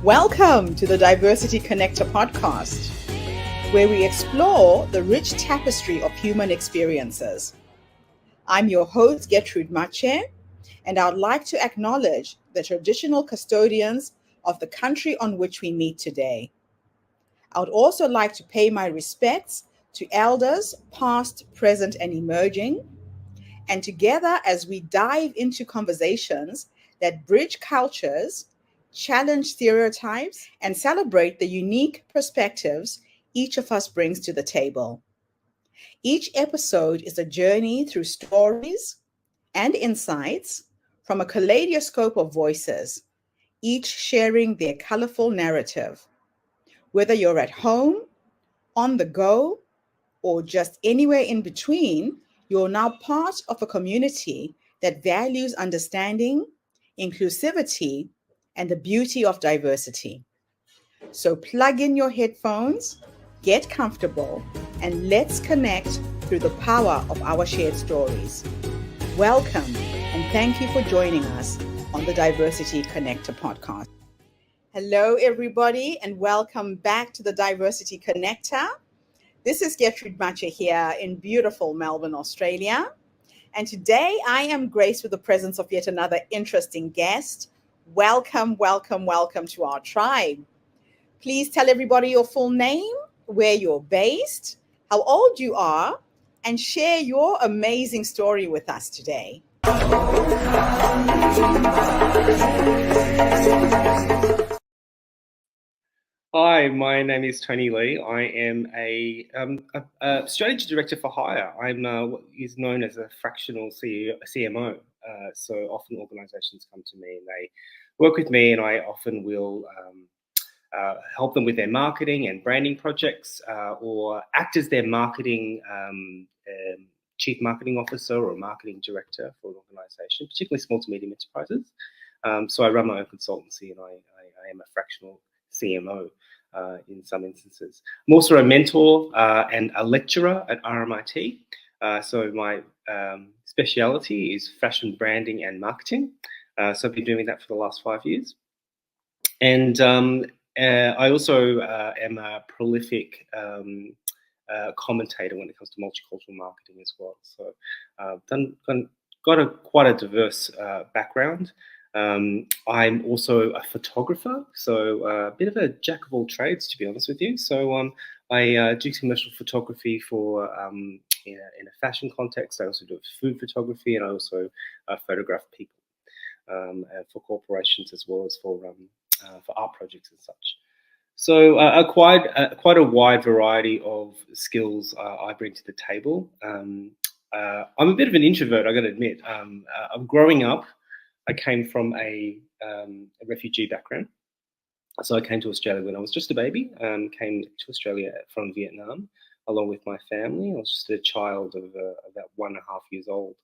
Welcome to the Diversity Connector podcast, where we explore the rich tapestry of human experiences. I'm your host, Gertrude Mache, and I'd like to acknowledge the traditional custodians of the country on which we meet today. I would also like to pay my respects to elders, past, present, and emerging, and together as we dive into conversations that bridge cultures, challenge stereotypes, and celebrate the unique perspectives each of us brings to the table. Each episode is a journey through stories and insights from a kaleidoscope of voices, each sharing their colorful narrative. Whether you're at home, on the go, or just anywhere in between, you're now part of a community that values understanding, inclusivity, and the beauty of diversity. So plug in your headphones, get comfortable, and let's connect through the power of our shared stories. Welcome, and thank you for joining us on the Diversity Connector podcast. Hello, everybody, and welcome back to the Diversity Connector. This is Gertrude Mache here in beautiful Melbourne, Australia. And today I am graced with the presence of yet another interesting guest. Welcome, welcome, welcome to our tribe. Please tell everybody your full name, where you're based, how old you are, and share your amazing story with us today. Hi, my name is Tony Lee. I am a strategy director for Hire. I'm what is known as a fractional CMO. So often organisations come to me and they work with me, and I often will help them with their marketing and branding projects, or act as their marketing chief marketing officer or marketing director for an organisation, particularly small to medium enterprises. So I run my own consultancy, and I am a fractional CMO in some instances. I'm also a mentor and a lecturer at RMIT. So my speciality is fashion branding and marketing. So I've been doing that for the last 5 years. And I also am a prolific commentator when it comes to multicultural marketing as well. So got quite a diverse background. I'm also a photographer, so a bit of a jack of all trades, to be honest with you. So I do commercial photography for in a fashion context. I also do food photography, and I also photograph people for corporations as well as for art projects and such. So quite a wide variety of skills I bring to the table. I'm a bit of an introvert, I got to admit. I'm growing up. I came from a refugee background. So I came to Australia when I was just a baby. Came to Australia from Vietnam along with my family. I was just a child of about 1.5 years old.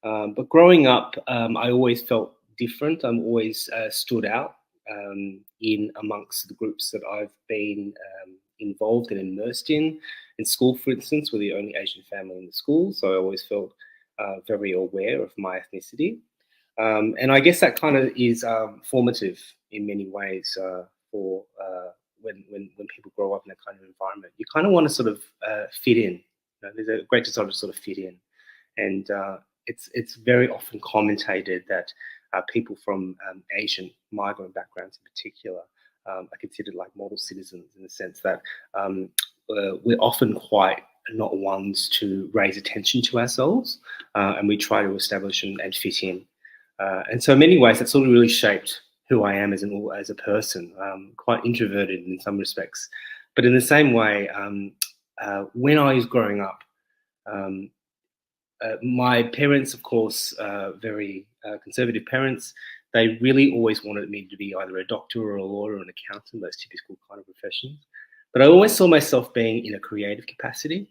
But growing up, I always felt different. I'm always stood out in amongst the groups that I've been involved and immersed in. In school, for instance, we're the only Asian family in the school. So I always felt very aware of my ethnicity. And I guess that kind of is formative in many ways for when people grow up in that kind of environment. You kind of want to sort of fit in. You know, there's a great desire to sort of fit in, and it's very often commentated that people from Asian migrant backgrounds in particular are considered like model citizens, in the sense that we're often quite not ones to raise attention to ourselves, and we try to establish and fit in. And so in many ways, that sort of really shaped who I am as a person, quite introverted in some respects. But in the same way, when I was growing up, my parents, of course, very conservative parents, they really always wanted me to be either a doctor or a lawyer or an accountant, those typical kind of professions. But I always saw myself being in a creative capacity.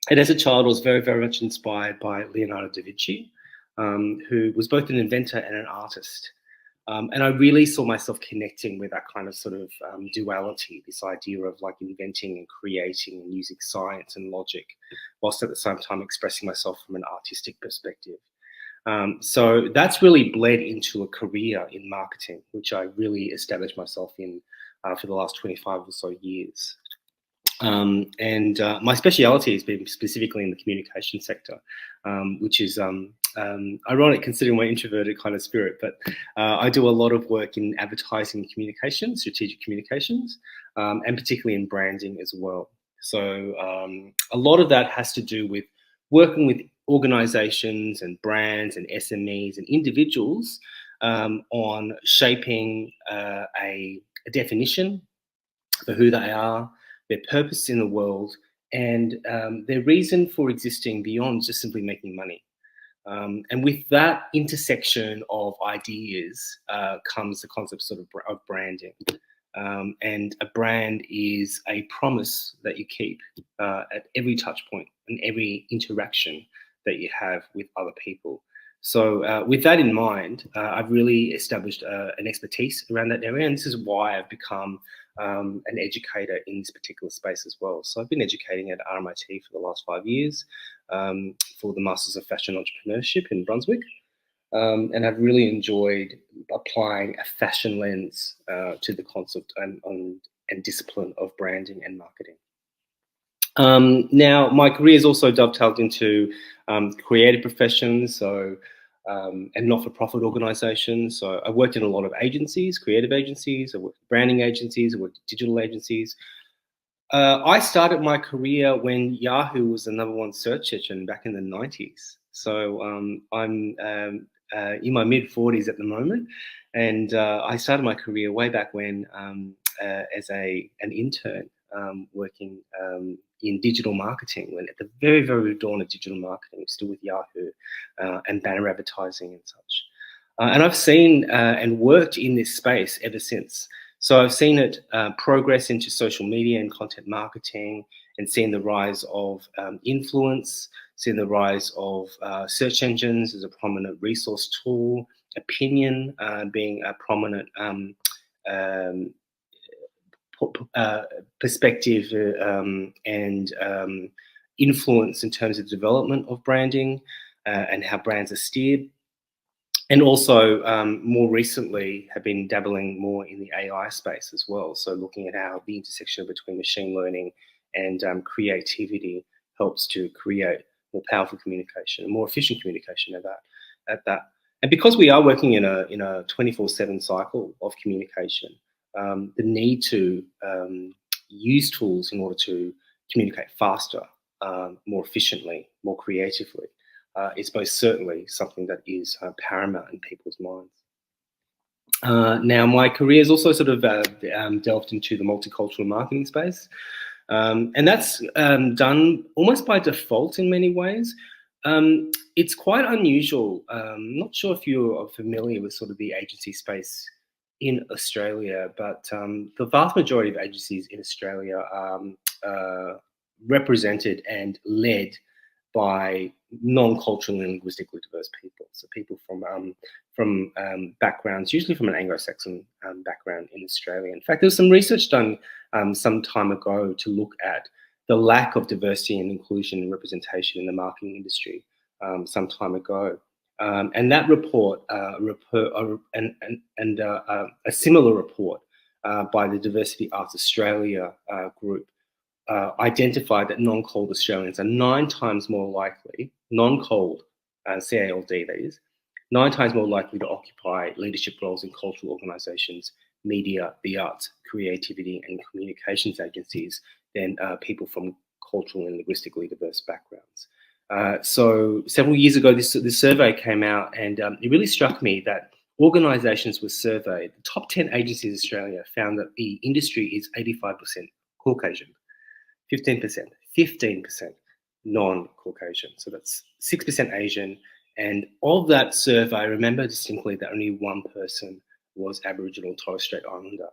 And as a child, I was very, very much inspired by Leonardo da Vinci, who was both an inventor and an artist. And I really saw myself connecting with that kind of sort of duality, this idea of like inventing and creating and using science and logic, whilst at the same time expressing myself from an artistic perspective. So that's really bled into a career in marketing, which I really established myself in for the last 25 or so years. My speciality has been specifically in the communication sector, which is ironic considering my introverted kind of spirit. But I do a lot of work in advertising communications, strategic communications, and particularly in branding as well. So a lot of that has to do with working with organizations and brands and SMEs and individuals on shaping a definition for who they are, their purpose in the world, and their reason for existing beyond just simply making money. And with that intersection of ideas comes the concept of branding. And a brand is a promise that you keep at every touch point and every interaction that you have with other people. So with that in mind, I've really established an expertise around that area, and this is why I've become an educator in this particular space as well. So I've been educating at RMIT for the last 5 years for the Masters of Fashion Entrepreneurship in Brunswick. And I've really enjoyed applying a fashion lens to the concept and discipline of branding and marketing. Now, my career is also dovetailed into creative professions, and not-for-profit organisations. So I worked in a lot of agencies, creative agencies, I worked in branding agencies, I worked in digital agencies. I started my career when Yahoo was the #1 search engine back in the 90s. So I'm in my mid-40s at the moment, and I started my career way back when as an intern working in digital marketing, when at the very, very dawn of digital marketing, still with Yahoo and banner advertising and such. And I've seen and worked in this space ever since. So I've seen it progress into social media and content marketing, and seen the rise of influence, seen the rise of search engines as a prominent resource tool, opinion being a prominent perspective and influence in terms of development of branding and how brands are steered. And also, more recently, have been dabbling more in the AI space as well. So looking at how the intersection between machine learning and creativity helps to create more powerful communication and more efficient communication at that. And because we are working in a 24/7 cycle of communication, the need to use tools in order to communicate faster, more efficiently, more creatively, is most certainly something that is paramount in people's minds. Now, my career has also sort of delved into the multicultural marketing space, and that's done almost by default in many ways. It's quite unusual. Not sure if you're familiar with sort of the agency space in Australia, but the vast majority of agencies in Australia are represented and led by non-culturally and linguistically diverse people. So people from backgrounds, usually from an Anglo-Saxon background in Australia. In fact, there was some research done some time ago to look at the lack of diversity and inclusion and representation in the marketing industry some time ago. And that report, and a similar report by the Diversity Arts Australia group, identified that non-cold Australians are 9 times more likely, non-cold, CALD that is, 9 times more likely to occupy leadership roles in cultural organisations, media, the arts, creativity and communications agencies than people from cultural and linguistically diverse backgrounds. So several years ago, this survey came out, and it really struck me that organisations were surveyed. The top 10 agencies in Australia found that the industry is 85% Caucasian, 15% non-Caucasian. So that's 6% Asian. And of that survey, I remember distinctly that only 1 person was Aboriginal or Torres Strait Islander.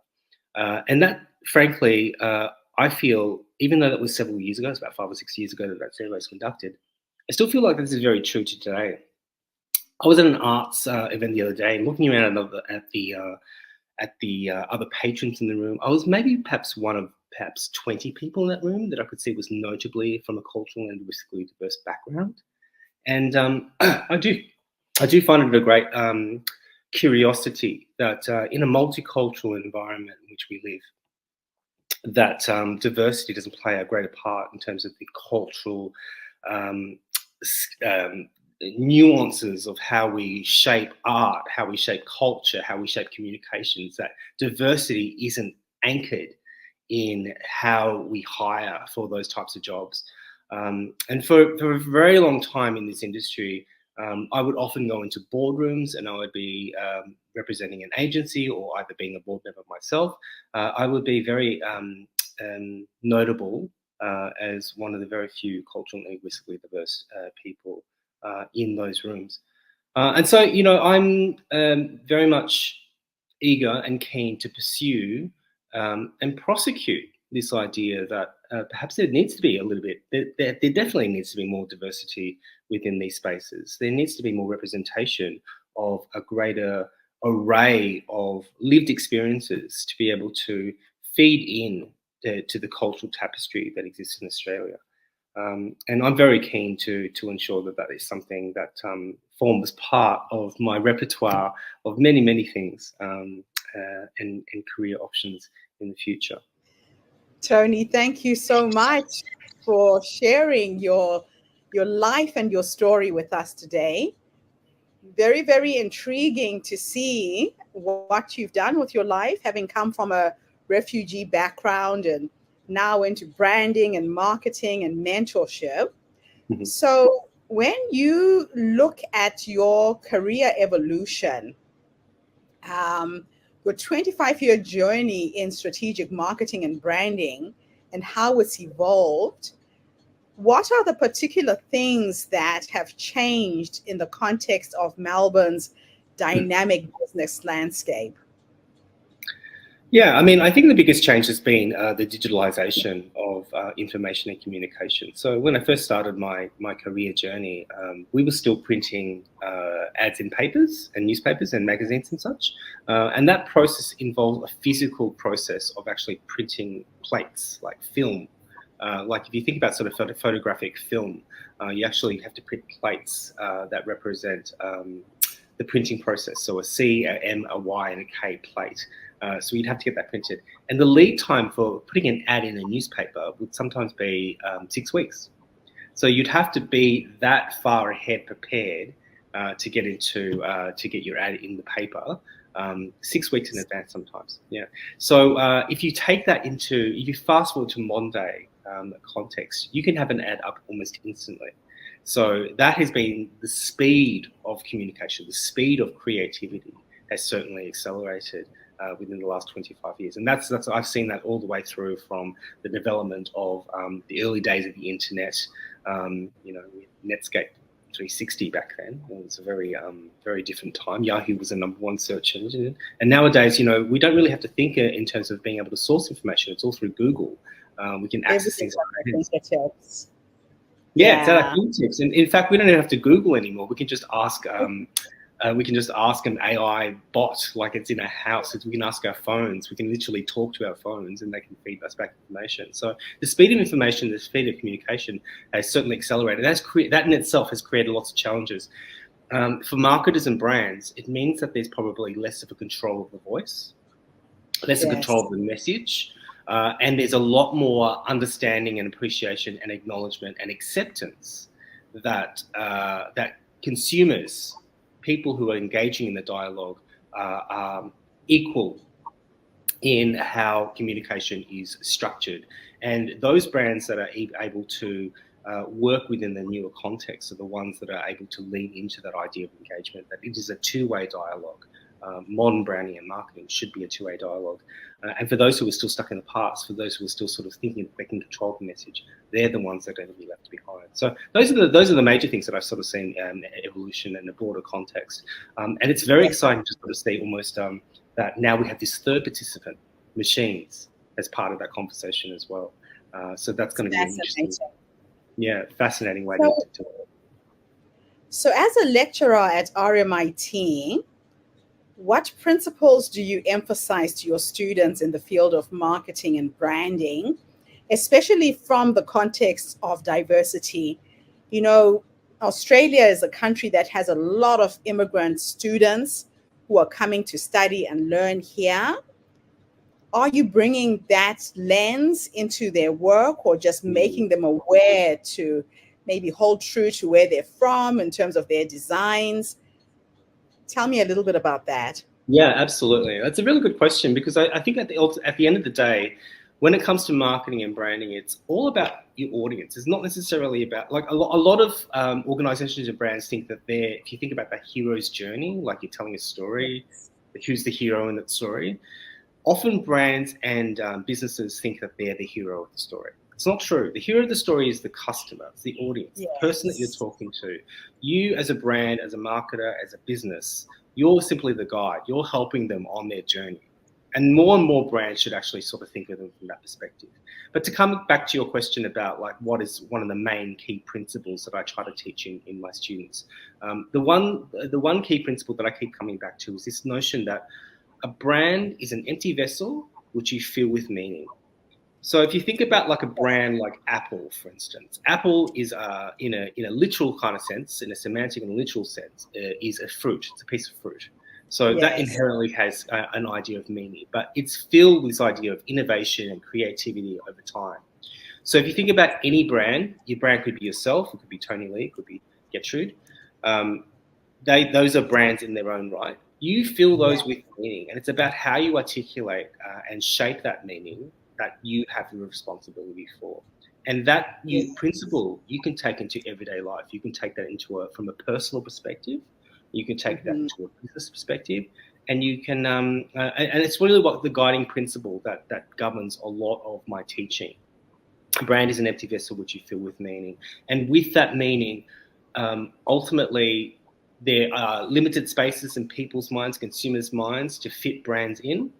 And that, frankly, I feel, even though that was several years ago, it's about 5 or 6 years ago that survey was conducted, I still feel like this is very true to today. I was at an arts event the other day, and looking around at the other patrons in the room, I was maybe perhaps one of 20 people in that room that I could see was notably from a cultural and linguistically diverse background. And I do I do find it a great curiosity that in a multicultural environment in which we live, that diversity doesn't play a greater part in terms of the cultural um, nuances of how we shape art, how we shape culture, how we shape communications, that diversity isn't anchored in how we hire for those types of jobs. And for a very long time in this industry, I would often go into boardrooms and I would be representing an agency or either being a board member myself. I would be very notable as one of the very few culturally and linguistically diverse people in those rooms. And so, I'm very much eager and keen to pursue and prosecute this idea that perhaps there needs to be a little bit, there definitely needs to be more diversity within these spaces. There needs to be more representation of a greater array of lived experiences to be able to feed in to the cultural tapestry that exists in Australia. And I'm very keen to ensure that that is something that forms part of my repertoire of many, many things and career options in the future. Tony, thank you so much for sharing your life and your story with us today. Very, very intriguing to see what you've done with your life, having come from a refugee background and now into branding and marketing and mentorship. Mhm. So, when you look at your career evolution, um, your 25-year journey in strategic marketing and branding and how it's evolved, what are the particular things that have changed in the context of Melbourne's dynamic business landscape? Yeah, I mean, I think the biggest change has been the digitalization of information and communication. So when I first started my career journey, we were still printing ads in papers and newspapers and magazines and such. And that process involved a physical process of actually printing plates, like film. Like if you think about sort of photographic film, you actually have to print plates that represent the printing process. So a C, a M, a Y, and a K plate. So you'd have to get that printed. And the lead time for putting an ad in a newspaper would sometimes be 6 weeks. So you'd have to be that far ahead prepared to get your ad in the paper 6 weeks in advance sometimes. Yeah. So if you fast forward to modern day context, you can have an ad up almost instantly. So that has been the speed of communication, the speed of creativity has certainly accelerated within the last 25 years. And that's I've seen that all the way through from the development of the early days of the internet, with Netscape 360 back then. It was a very different time. Yahoo was the #1 search engine. And nowadays, we don't really have to think in terms of being able to source information. It's all through Google. We can access things like Fingertips. yeah, it's at our fingertips. And in fact, we don't even have to Google anymore. We can just ask an AI bot like it's in our house. We can ask our phones. We can literally talk to our phones and they can feed us back information. So the speed of information, the speed of communication has certainly accelerated. That in itself has created lots of challenges. For marketers and brands, it means that there's probably less of a control of the voice, less of control of the message. And there's a lot more understanding and appreciation and acknowledgement and acceptance that consumers, people who are engaging in the dialogue, are equal in how communication is structured. And those brands that are able to work within the newer context are the ones that are able to lean into that idea of engagement, that it is a two-way dialogue. Modern branding and marketing should be a two-way dialogue. And for those who are still stuck in the past, for those who are still sort of thinking that they can control the message, they're the ones that are going to be left behind. So those are the major things that I've sort of seen evolution in a broader context. And it's very exciting to sort of see almost that now we have this third participant, machines, as part of that conversation as well. So that's going to be an interesting, fascinating way to do it. So as a lecturer at RMIT, what principles do you emphasize to your students in the field of marketing and branding, especially from the context of diversity? Australia is a country that has a lot of immigrant students who are coming to study and learn here. Are you bringing that lens into their work, or just making them aware to maybe hold true to where they're from in terms of their designs? Tell me a little bit about that. Yeah, absolutely. That's a really good question, because I think at the end of the day, when it comes to marketing and branding, it's all about your audience. It's not necessarily about, like, a lot of organizations and brands think that if you think about the hero's journey, like you're telling a story, who's the hero in that story, often brands and businesses think that they're the hero of the story. It's not true. The hero of the story is the customer, it's the audience, the person that you're talking to. You, as a brand, as a marketer, as a business, you're simply the guide. You're helping them on their journey. And more brands should actually sort of think of them from that perspective. But to come back to your question about, like, what is one of the main key principles that I try to teach in my students, the one key principle that I keep coming back to is this notion that a brand is an empty vessel which you fill with meaning. So if you think about, like, a brand like Apple, for instance, Apple is in a literal kind of sense, in a semantic and literal sense, is a fruit. It's a piece of fruit. So that inherently has an idea of meaning, but it's filled with this idea of innovation and creativity over time. So if you think about any brand, your brand could be yourself, it could be Tony Lee, it could be Gertrude. Those are brands in their own right. You fill those with meaning, and it's about how you articulate and shape that meaning that you have the responsibility for. And that principle you can take into everyday life. You can take that from a personal perspective. You can take that into a business perspective, and you can, and it's really what the guiding principle that governs a lot of my teaching. A brand is an empty vessel which you fill with meaning, and with that meaning, ultimately, there are limited spaces in people's minds, consumers' minds, to fit brands in.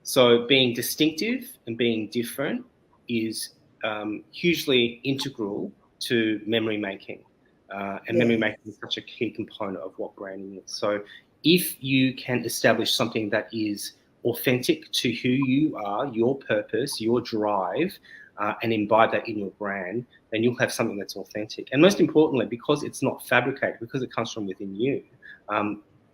So being distinctive and being different is hugely integral to memory making. And memory making is such a key component of what branding is. So if you can establish something that is authentic to who you are, your purpose, your drive, and imbibe that in your brand, then you'll have something that's authentic. And most importantly, because it's not fabricated, because it comes from within you,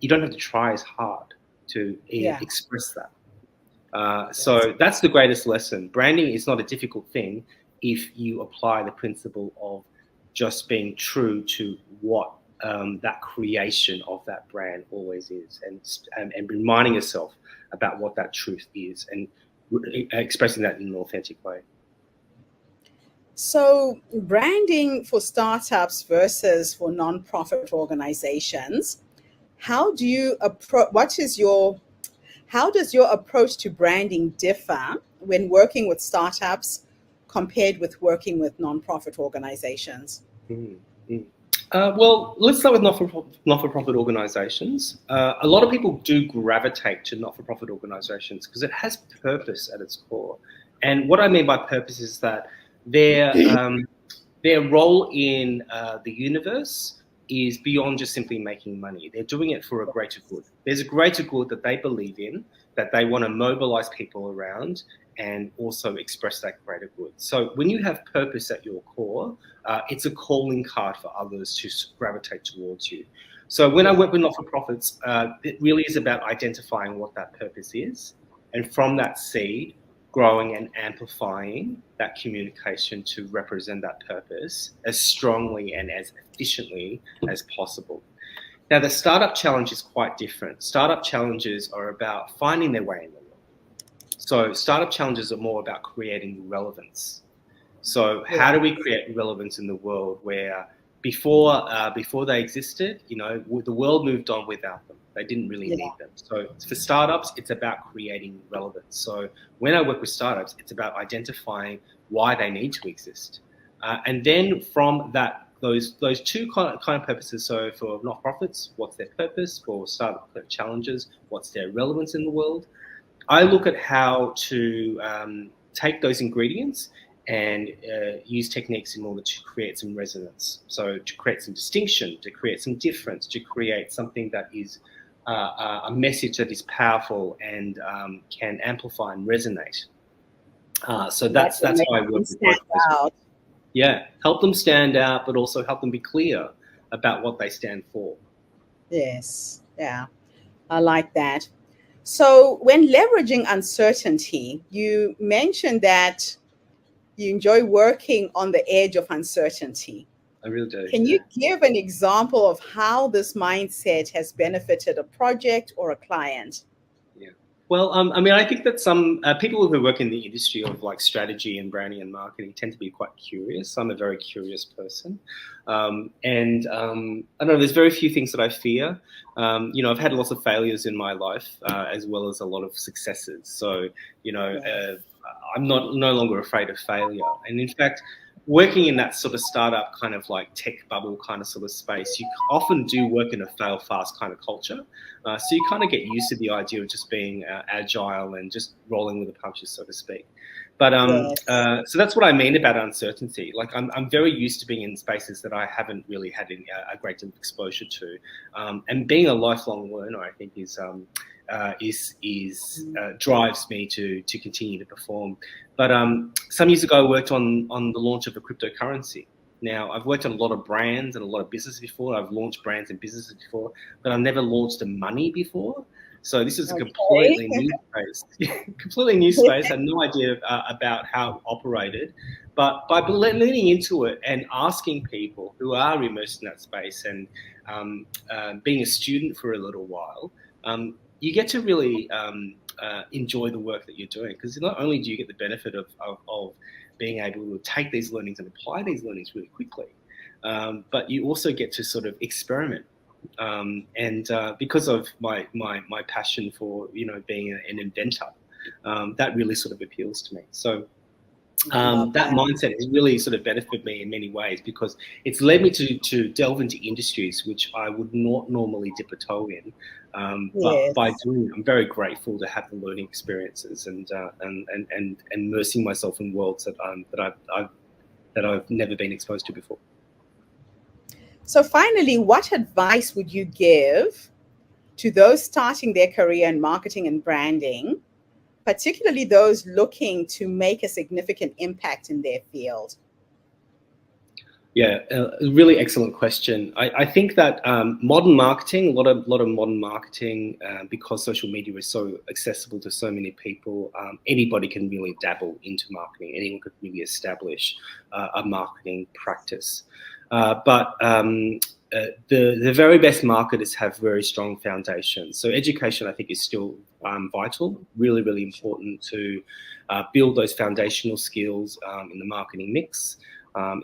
you don't have to try as hard to express that. So that's the greatest lesson. Branding is not a difficult thing if you apply the principle of just being true to what that creation of that brand always is, and reminding yourself about what that truth is, and expressing that in an authentic way. So branding for startups versus for nonprofit organizations, how do you how does your approach to branding differ when working with startups compared with working with nonprofit organizations? Well, let's start with not-for-profit organizations. A lot of people do gravitate to not-for-profit organizations because it has purpose at its core. And what I mean by purpose is that their role in the universe is beyond just simply making money. They're doing it for a greater good. There's a greater good that they believe in, that they want to mobilize people around and also express that greater good. So when you have purpose at your core, it's a calling card for others to gravitate towards you. So when I work with not-for-profits, it really is about identifying what that purpose is, and from that seed, growing and amplifying that communication to represent that purpose as strongly and as efficiently as possible. Now, the startup challenge is quite different. Startup challenges are about finding their way in the world. So startup challenges are more about creating relevance. So how do we create relevance in the world where before they existed, the world moved on without them. They didn't really need them. So for startups, it's about creating relevance. So when I work with startups, it's about identifying why they need to exist. And then from that, those two kind of purposes. So for not-profits, what's their purpose? For startup challenges, what's their relevance in the world? I look at how to take those ingredients and use techniques in order to create some resonance. So to create some distinction, to create some difference, to create something that is a message that is powerful and can amplify and resonate. So that's how I work with both. Yeah, help them stand out, but also help them be clear about what they stand for. Yes. Yeah. I like that. So, when leveraging uncertainty, you mentioned that you enjoy working on the edge of uncertainty. I really do, Can yeah. you give an example of how this mindset has benefited a project or a client? Yeah. Well, I mean, I think that some people who work in the industry of like strategy and branding and marketing tend to be quite curious. I'm a very curious person. I don't know, there's very few things that I fear. I've had lots of failures in my life as well as a lot of successes. So, Yes. I'm no longer afraid of failure. And in fact, working in that sort of startup kind of like tech bubble kind of sort of space, you often do work in a fail fast kind of culture. So you kind of get used to the idea of just being agile and just rolling with the punches, so to speak. But Yes. so that's what I mean about uncertainty. Like I'm very used to being in spaces that I haven't really had a great deal of exposure to, and being a lifelong learner, I think drives me to continue to perform. But some years ago, I worked on the launch of a cryptocurrency. Now, I've worked on a lot of brands and a lot of businesses before. I've launched brands and businesses before, but I've never launched a money before. So this is a completely Okay. new space, completely new space. I had no idea about how it operated, but by leaning into it and asking people who are immersed in that space and being a student for a little while, you get to really enjoy the work that you're doing, because not only do you get the benefit of being able to take these learnings and apply these learnings really quickly, but you also get to sort of experiment. And because of my passion for being an inventor, that really sort of appeals to me. So I love that that. mindset has really sort of benefited me in many ways, because it's led me to delve into industries which I would not normally dip a toe in. But by Yes. doing it, I'm very grateful to have the learning experiences and immersing myself in worlds that I've never been exposed to before. So, finally, what advice would you give to those starting their career in marketing and branding, particularly those looking to make a significant impact in their field? Yeah, a really excellent question. I think that modern marketing, a lot of modern marketing, because social media is so accessible to so many people, anybody can really dabble into marketing. Anyone could really establish a marketing practice. But the very best marketers have very strong foundations. So education, I think, is still vital. Really, really important to build those foundational skills in the marketing mix,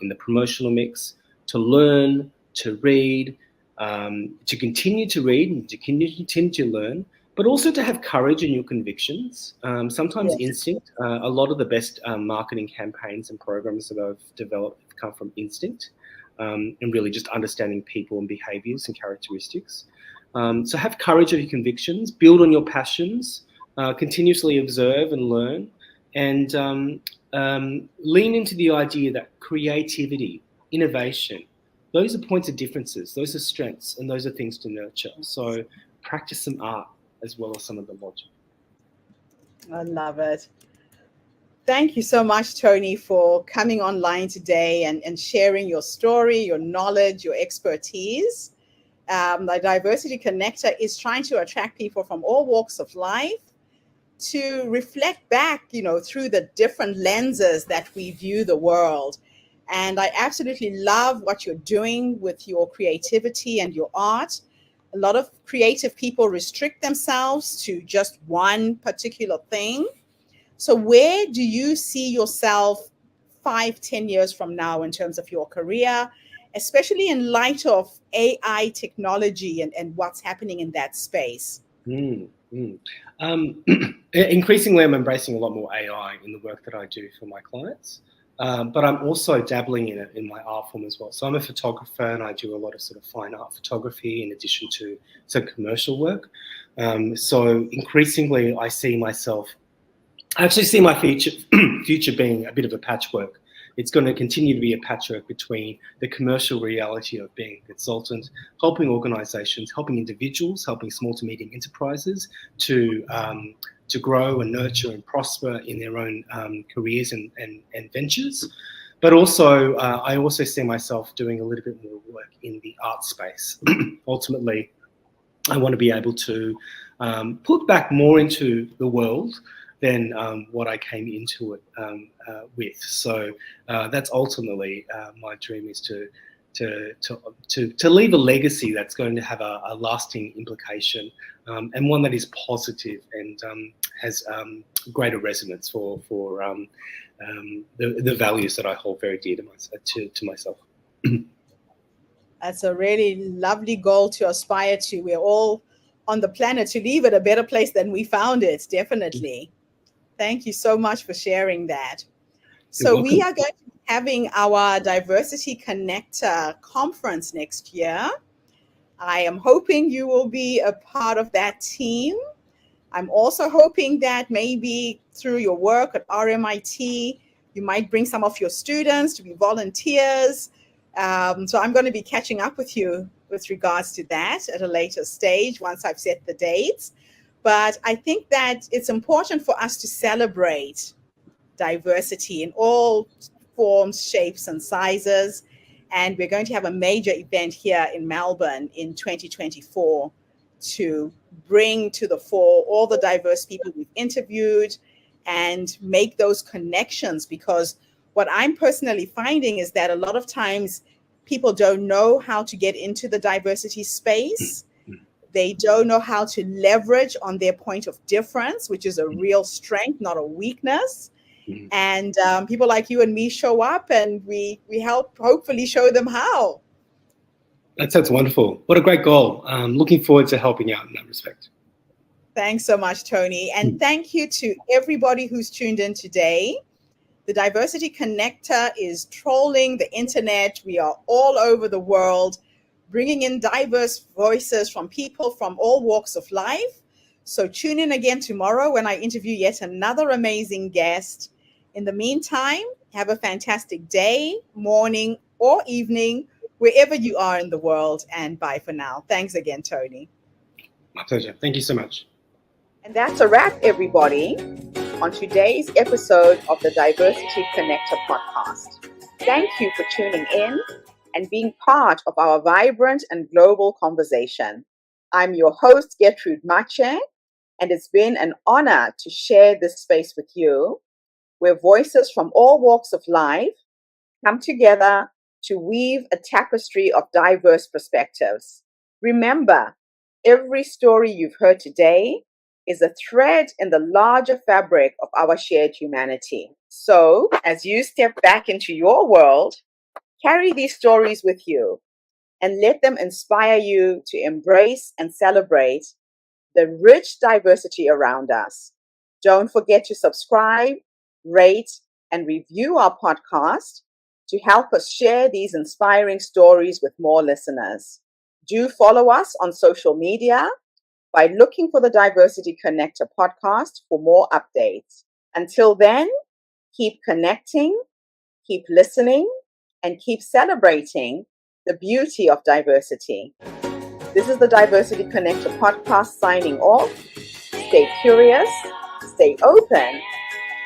in the promotional mix, to learn, to read, to continue to read and to continue to learn, but also to have courage in your convictions. Sometimes Yes. instinct. A lot of the best marketing campaigns and programs that I've developed have come from instinct, and really just understanding people and behaviors and characteristics. So have courage of your convictions, build on your passions, continuously observe and learn, and lean into the idea that creativity, innovation, those are points of differences, those are strengths, and those are things to nurture. So practice some art as well as some of the logic. I love it. Thank you so much, Tony, for coming online today and sharing your story, your knowledge, your expertise. The Diversity Connector is trying to attract people from all walks of life to reflect back, through the different lenses that we view the world. And I absolutely love what you're doing with your creativity and your art. A lot of creative people restrict themselves to just one particular thing. So, where do you see yourself 5, 10 years from now in terms of your career, especially in light of AI technology and what's happening in that space? Mm, mm. Increasingly, I'm embracing a lot more AI in the work that I do for my clients, but I'm also dabbling in it in my art form as well. So I'm a photographer, and I do a lot of sort of fine art photography in addition to some commercial work. So increasingly, I actually see my future being a bit of a patchwork. It's going to continue to be a patchwork between the commercial reality of being a consultant, helping organisations, helping individuals, helping small to medium enterprises to grow and nurture and prosper in their own careers and ventures, but also, I also see myself doing a little bit more work in the art space. Ultimately, I want to be able to put back more into the world than what I came into it with. So that's ultimately my dream, is to leave a legacy that's going to have a lasting implication, and one that is positive and has greater resonance for the values that I hold very dear to myself. That's a really lovely goal to aspire to. We're all on the planet to leave it a better place than we found it, definitely. Thank you so much for sharing that. You're So we welcome. are going to be having our Diversity Connector conference next year. I am hoping you will be a part of that team. I'm also hoping that maybe through your work at RMIT, you might bring some of your students to be volunteers. So I'm going to be catching up with you with regards to that at a later stage once I've set the dates. But I think that it's important for us to celebrate diversity in all forms, shapes, and sizes. And we're going to have a major event here in Melbourne in 2024 to bring to the fore all the diverse people we've interviewed and make those connections. Because what I'm personally finding is that a lot of times people don't know how to get into the diversity space. They don't know how to leverage on their point of difference, which is a real strength, not a weakness. And people like you and me show up, and we help hopefully show them how. That sounds wonderful. What a great goal. Looking forward to helping out in that respect. Thanks so much, Tony. And thank you to everybody who's tuned in today. The Diversity Connector is trolling the internet. We are all over the world, bringing in diverse voices from people from all walks of life. So tune in again tomorrow when I interview yet another amazing guest. In the meantime, have a fantastic day, morning, or evening, wherever you are in the world. And bye for now. Thanks again, Tony. My pleasure. Thank you so much. And that's a wrap, everybody, on today's episode of the Diversity Connector podcast. Thank you for tuning in and being part of our vibrant and global conversation. I'm your host, Gertrude Mache, and it's been an honor to share this space with you, where voices from all walks of life come together to weave a tapestry of diverse perspectives. Remember, every story you've heard today is a thread in the larger fabric of our shared humanity. So, as you step back into your world, carry these stories with you and let them inspire you to embrace and celebrate the rich diversity around us. Don't forget to subscribe, rate, and review our podcast to help us share these inspiring stories with more listeners. Do follow us on social media by looking for the Diversity Connector podcast for more updates. Until then, keep connecting, keep listening, and keep celebrating the beauty of diversity. This is the Diversity Connector podcast signing off. Stay curious, stay open,